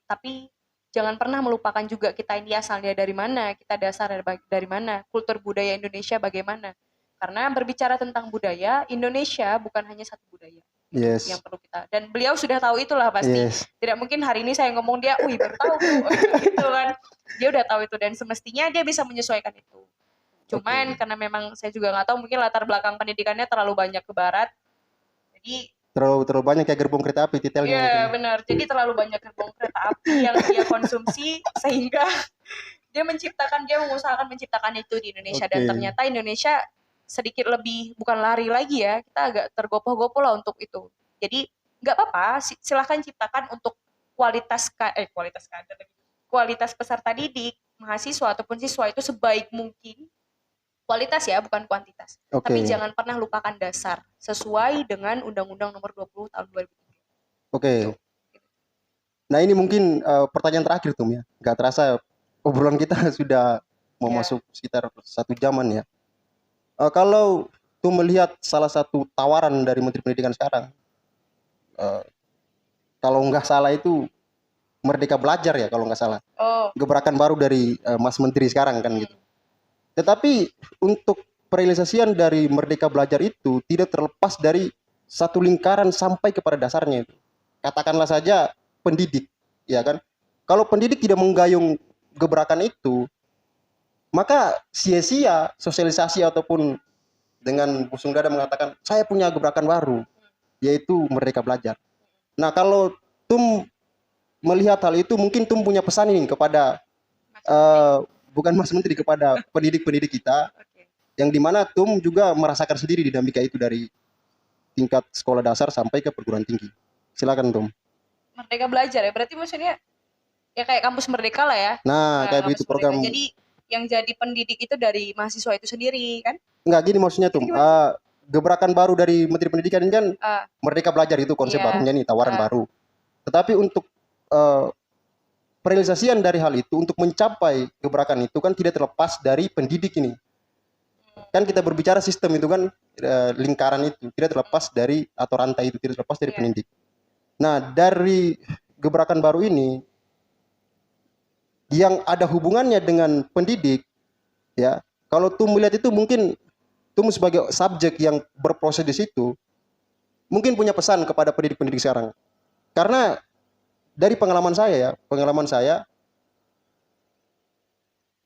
Tapi jangan pernah melupakan juga kita ini asalnya dari mana, kita dasar dari mana, kultur budaya Indonesia bagaimana. Karena berbicara tentang budaya, Indonesia bukan hanya satu budaya. Yang perlu kita, dan beliau sudah tahu itulah pasti. Tidak mungkin hari ini saya ngomong dia, baru tahu gitu kan. Dia udah tahu itu dan semestinya dia bisa menyesuaikan itu. Cuman karena memang saya juga nggak tahu, mungkin latar belakang pendidikannya terlalu banyak ke barat, Jadi Terlalu banyak kayak gerbong kereta api detailnya iya mungkin. benar. Jadi terlalu banyak gerbong kereta api yang dia konsumsi sehingga dia mengusahakan menciptakan itu di Indonesia dan Oke. ternyata Indonesia sedikit lebih bukan lari lagi ya, kita agak tergopoh-gopoh lah untuk itu. Jadi nggak apa-apa, silahkan ciptakan untuk kualitas kader, kualitas peserta didik, mahasiswa ataupun siswa itu sebaik mungkin. Kualitas ya, bukan kuantitas. Tapi Oke. jangan pernah lupakan dasar sesuai dengan Undang-Undang Nomor 20 Tahun 2003. Oke. Gitu. Nah, ini mungkin pertanyaan terakhir Tum ya. Nggak terasa obrolan kita sudah mau Ya. masuk sekitar 1 jaman ya. Kalau Tum melihat salah satu tawaran dari Menteri Pendidikan sekarang, eh, kalau nggak salah itu Merdeka Belajar ya kalau nggak salah. Oh, Gebrakan baru dari Mas Menteri sekarang kan gitu. Tetapi untuk perealisasian dari Merdeka Belajar itu tidak terlepas dari satu lingkaran sampai kepada dasarnya itu. Katakanlah saja pendidik, ya kan? Kalau pendidik tidak menggayung gebrakan itu, maka sia-sia sosialisasi ataupun dengan busung dada mengatakan saya punya gebrakan baru, yaitu Merdeka Belajar. Nah, kalau Tum melihat hal itu, mungkin Tum punya pesan ini kepada bukan Mas Menteri, kepada pendidik-pendidik kita, oke. yang dimana Tum juga merasakan sendiri dinamika itu dari tingkat sekolah dasar sampai ke perguruan tinggi. Silakan Tum. Merdeka Belajar ya, berarti maksudnya ya kayak kampus Merdeka lah ya. Nah, kayak begitu Kampus program. Merdeka. Jadi yang jadi pendidik itu dari mahasiswa itu sendiri kan? Enggak gini maksudnya Tum. Jadi gimana? Gebrakan baru dari Menteri Pendidikan ini kan Ah, Merdeka Belajar, itu konsep iya. barunya nih, tawaran baru. Tetapi untuk perealisasian dari hal itu, untuk mencapai gebrakan itu kan tidak terlepas dari pendidik ini. Kan kita berbicara sistem itu kan, lingkaran itu tidak terlepas dari, atau rantai itu tidak terlepas dari Iya. pendidik. Nah, dari gebrakan baru ini yang ada hubungannya dengan pendidik, ya, kalau Tum melihat itu, mungkin Tum sebagai subjek yang berproses di situ, mungkin punya pesan kepada pendidik-pendidik sekarang. Karena dari pengalaman saya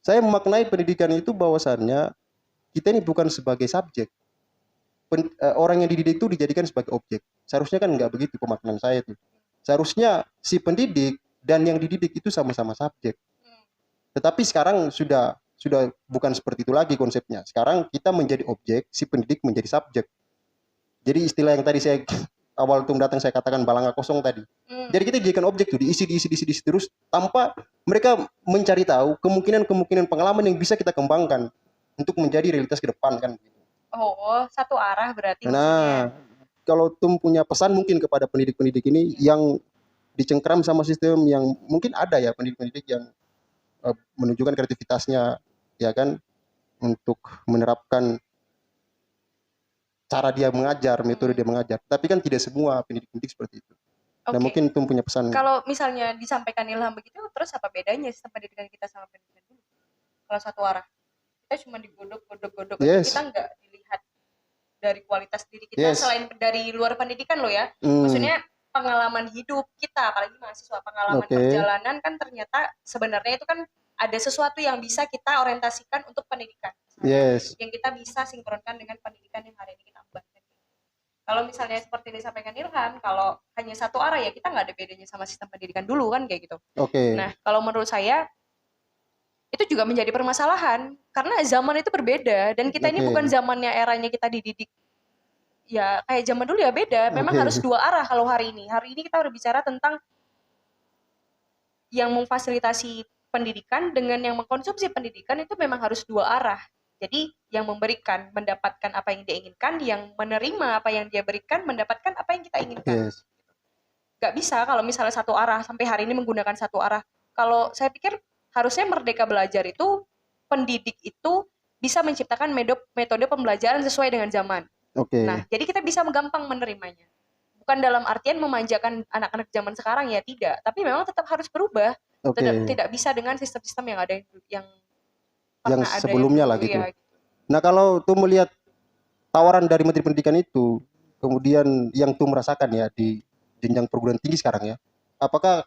memaknai pendidikan itu bahwasannya kita ini bukan sebagai subjek. Orang yang dididik itu dijadikan sebagai objek. Seharusnya kan nggak begitu pemaknaan saya itu. Seharusnya si pendidik dan yang dididik itu sama-sama subjek. Tetapi sekarang sudah bukan seperti itu lagi konsepnya. Sekarang kita menjadi objek, si pendidik menjadi subjek. Jadi istilah yang tadi saya awal Tum datang saya katakan balanga kosong tadi. Jadi kita dijadikan objek tuh, diisi terus tanpa mereka mencari tahu kemungkinan pengalaman yang bisa kita kembangkan untuk menjadi realitas ke depan kan. Oh, satu arah berarti maksudnya. Nah, kalau Tum punya pesan mungkin kepada pendidik-pendidik ini yang dicengkram sama sistem, yang mungkin ada ya pendidik-pendidik yang menunjukkan kreativitasnya, ya kan, untuk menerapkan cara dia mengajar, metode dia mengajar. Tapi kan tidak semua pendidik-pendidik seperti itu. Nah, Oke. mungkin Tum punya pesan. Kalau misalnya disampaikan Ilham begitu, terus apa bedanya sistem pendidikan kita sama pendidikan dulu? Kalau satu arah, kita cuma digodok-godok, Yes. kita nggak dilihat dari kualitas diri kita Yes. selain dari luar pendidikan loh ya. Maksudnya pengalaman hidup kita, apalagi mahasiswa, pengalaman Oke. perjalanan kan ternyata sebenarnya itu kan ada sesuatu yang bisa kita orientasikan untuk pendidikan. Yes. Yang kita bisa sinkronkan dengan pendidikan yang hari ini kita embankan. Kalau misalnya seperti disampaikan Ilham, kalau hanya satu arah ya kita nggak ada bedanya sama sistem pendidikan dulu kan kayak gitu. Oke. Nah, kalau menurut saya itu juga menjadi permasalahan karena zaman itu berbeda dan kita ini Oke. bukan zamannya eranya kita dididik ya kayak zaman dulu ya beda. Memang Oke. harus dua arah kalau hari ini. Hari ini kita berbicara tentang yang memfasilitasi pendidikan dengan yang mengkonsumsi pendidikan itu memang harus dua arah. Jadi yang memberikan mendapatkan apa yang dia inginkan, yang menerima apa yang dia berikan mendapatkan apa yang kita inginkan. Yes. Gak bisa kalau misalnya satu arah sampai hari ini menggunakan satu arah. Kalau saya pikir harusnya Merdeka Belajar itu pendidik itu bisa menciptakan metode pembelajaran sesuai dengan zaman. Oke. Nah, jadi kita bisa gampang menerimanya. Bukan dalam artian memanjakan anak-anak zaman sekarang ya, tidak. Tapi memang tetap harus berubah. Oke. Tidak bisa dengan sistem-sistem yang ada yang Yang pernah ada sebelumnya yang lah dulu gitu. ya, gitu. Nah, kalau Tum melihat tawaran dari Menteri Pendidikan itu, kemudian yang Tum merasakan ya di jenjang perguruan tinggi sekarang ya, apakah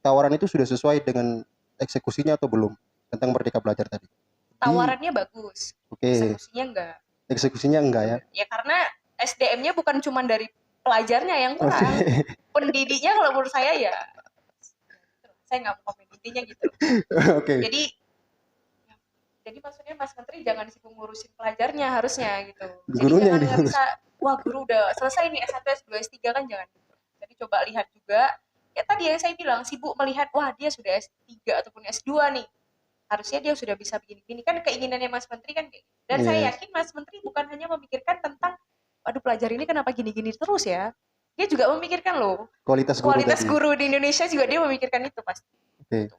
tawaran itu sudah sesuai dengan eksekusinya atau belum tentang Merdeka Belajar tadi? Tawarannya bagus, Oke. eksekusinya enggak. Eksekusinya enggak ya? Ya karena SDM-nya bukan cuma dari pelajarnya yang kurang. Pendidiknya kalau menurut saya ya, saya nggak mau komen, intinya gitu. Oke. Jadi maksudnya Mas Menteri jangan sibuk ngurusin pelajarnya harusnya gitu. Jadi Gurunya jangan yang nggak diurus. bisa, wah guru udah selesai nih S1, S2, S3 kan jangan gitu. Jadi coba lihat juga, ya tadi yang saya bilang sibuk melihat, wah dia sudah S3 ataupun S2 nih. Harusnya dia sudah bisa begini-begini. Kan keinginannya Mas Menteri kan kayak gitu. Dan saya Yes. yakin Mas Menteri bukan hanya memikirkan tentang, aduh pelajar ini kenapa gini-gini terus ya. Dia juga memikirkan loh, Kualitas guru kualitas tadi. guru di Indonesia juga dia memikirkan itu pasti. Oke.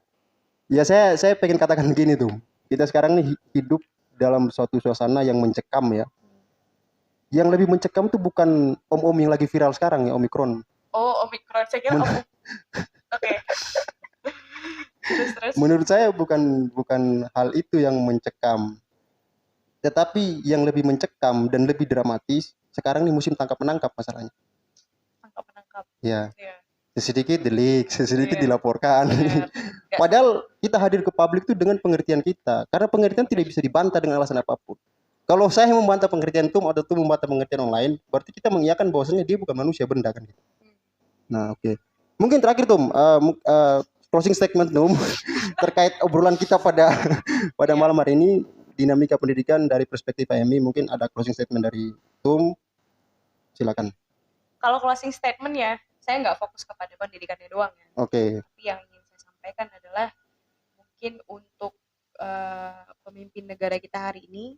Ya saya pengen katakan gini tuh. Kita sekarang nih hidup dalam suatu suasana yang mencekam ya. Yang lebih mencekam tuh bukan om-om yang lagi viral sekarang ya, Omikron. Oh, Omikron. Saya kira Oke. Terus. Menurut saya bukan hal itu yang mencekam. Tetapi yang lebih mencekam dan lebih dramatis, sekarang nih musim tangkap menangkap masalahnya. Tangkap. Ya, Iya. sedikit delik, sedikit Iya. dilaporkan. Benar. Padahal kita hadir ke publik itu dengan pengertian kita. Karena pengertian tidak bisa dibantah dengan alasan apapun. Kalau saya membantah pengertian Tum atau Tum membantah pengertian orang lain, berarti kita mengiyakan bahwasanya dia bukan manusia, benda kan. Nah, oke. Mungkin terakhir Tum, closing statement Tum terkait obrolan kita pada malam hari ini, dinamika pendidikan dari perspektif AMI. Mungkin ada closing statement dari Tum, silakan. Kalau closing statement ya, saya nggak fokus kepada pendidikannya doang ya. Oke. Tapi yang ingin saya sampaikan adalah mungkin untuk pemimpin negara kita hari ini,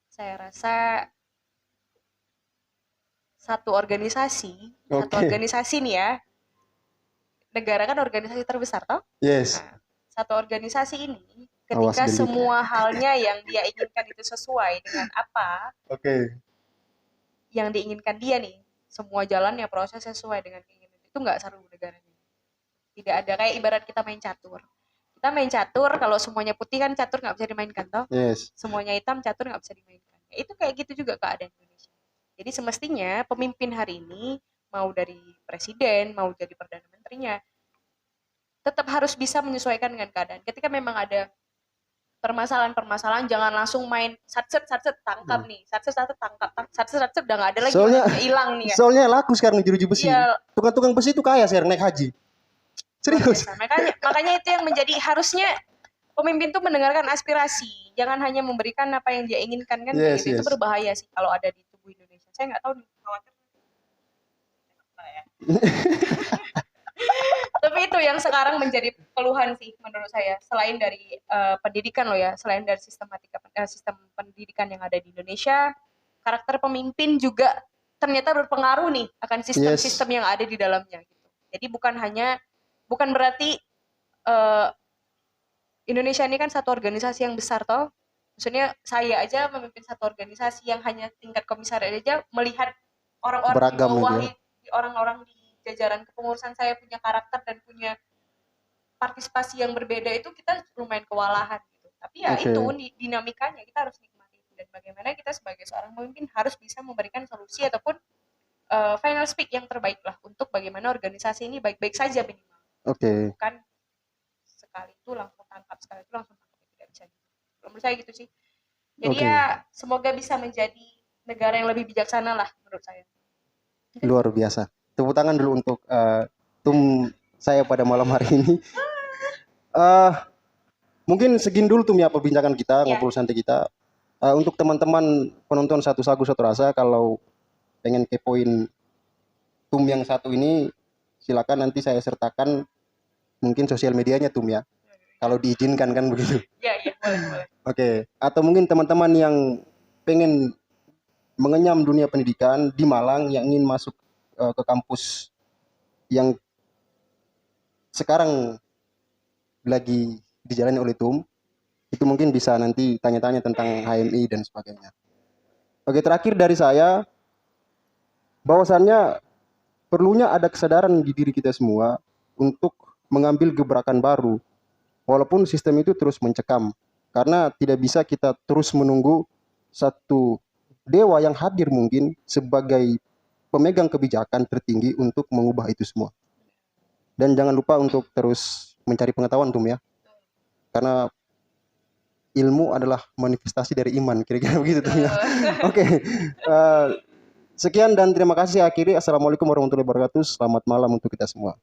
saya rasa satu organisasi nih ya, negara kan organisasi terbesar toh. Yes. Nah, satu organisasi ini ketika semua halnya yang dia inginkan itu sesuai dengan apa yang diinginkan dia nih, semua jalannya proses sesuai dengan keinginan itu, nggak seru negaranya. Tidak ada kayak ibarat kita main catur. Kita main catur, kalau semuanya putih kan catur nggak bisa dimainkan toh. Yes. Semuanya hitam catur nggak bisa dimainkan. Ya, itu kayak gitu juga keadaan Indonesia. Jadi semestinya pemimpin hari ini, mau dari presiden, mau jadi perdana menterinya, tetap harus bisa menyesuaikan dengan keadaan. Ketika memang ada permasalahan-permasalahan, jangan langsung main satset tangkap nih, satset tangkap, satset udah nggak ada lagi, hilang nih ya. Soalnya laku sekarang jeruji besi. Iya. Tukang-tukang besi itu kaya sekarang naik haji. Serius. Makanya itu yang menjadi harusnya pemimpin tuh mendengarkan aspirasi, jangan hanya memberikan apa yang dia inginkan kan. Yes, gitu. Itu berbahaya sih kalau ada di tubuh Indonesia. Saya nggak tahu nih, khawatir. Tapi itu yang sekarang menjadi keluhan sih menurut saya. Selain dari pendidikan loh ya, selain dari sistem pendidikan yang ada di Indonesia, karakter pemimpin juga ternyata berpengaruh nih akan sistem-sistem yang ada di dalamnya. Gitu. Jadi bukan berarti Indonesia ini kan satu organisasi yang besar toh. Maksudnya saya aja memimpin satu organisasi yang hanya tingkat komisaris aja, melihat orang-orang di bawah, orang-orang di jajaran kepengurusan saya punya karakter dan punya partisipasi yang berbeda, itu kita lumayan kewalahan gitu. Tapi ya itu dinamikanya kita harus nikmati, dan bagaimana kita sebagai seorang pemimpin harus bisa memberikan solusi ataupun final speak yang terbaik lah untuk bagaimana organisasi ini baik-baik saja minimal. Bukan sekali itu langsung tangkap, sekali itu langsung tangkap, tidak bisa. Menurut saya gitu sih. Jadi ya semoga bisa menjadi negara yang lebih bijaksana lah menurut saya. Luar biasa. Tepuk tangan dulu untuk Tum saya pada malam hari ini. Mungkin segini dulu Tum ya perbincangan kita, ngobrol santai kita. Untuk teman-teman penonton Satu Sagu Satu Rasa, kalau pengen kepoin Tum yang satu ini, silakan nanti saya sertakan mungkin sosial medianya Tum ya. Kalau diizinkan kan begitu. Iya, boleh. Oke. Atau mungkin teman-teman yang pengen mengenyam dunia pendidikan di Malang, yang ingin masuk ke kampus yang sekarang lagi dijalani oleh Tum, itu mungkin bisa nanti tanya-tanya tentang HMI dan sebagainya. Oke, terakhir dari saya, bahwasannya perlunya ada kesadaran di diri kita semua untuk mengambil gebrakan baru, walaupun sistem itu terus mencekam, karena tidak bisa kita terus menunggu satu dewa yang hadir mungkin sebagai pemegang kebijakan tertinggi untuk mengubah itu semua. Dan jangan lupa untuk terus mencari pengetahuan Tum ya, karena ilmu adalah manifestasi dari iman, kira-kira begitu Tum ya. Oke. Sekian dan terima kasih. Saya akhiri. Assalamualaikum warahmatullahi wabarakatuh. Selamat malam untuk kita semua.